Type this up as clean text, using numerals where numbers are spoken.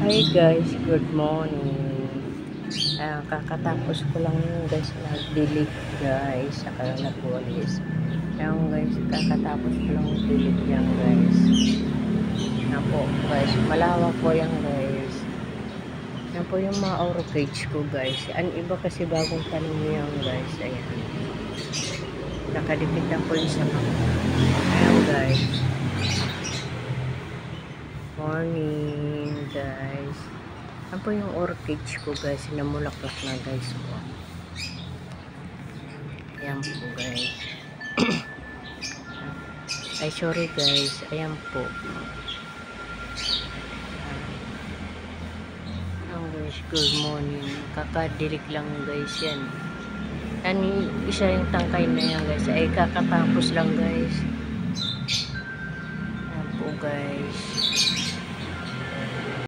Hi guys, good morning. Kakatapos ko lang yun guys, nagdilig guys, saka nagwalis. Ayan guys, kakatapos ko lang dilig yan guys. Yan po guys, malawak po yan guys. Yan po yung mga orchids ko guys. Ang iba kasi bagong tanim yan guys. Ayan. Nakadikit na po yung sa mga. Ayan guys. Morning guys. Yan po yung orchids ko guys. Namulaklak na guys po. Ayan po guys. Ay sorry guys. Ayan po. Ayan guys. Good morning. Kakadilig lang guys yan. Yan isa yung tangkay na yan guys. Ay kakatapos lang guys. Ayan po guys.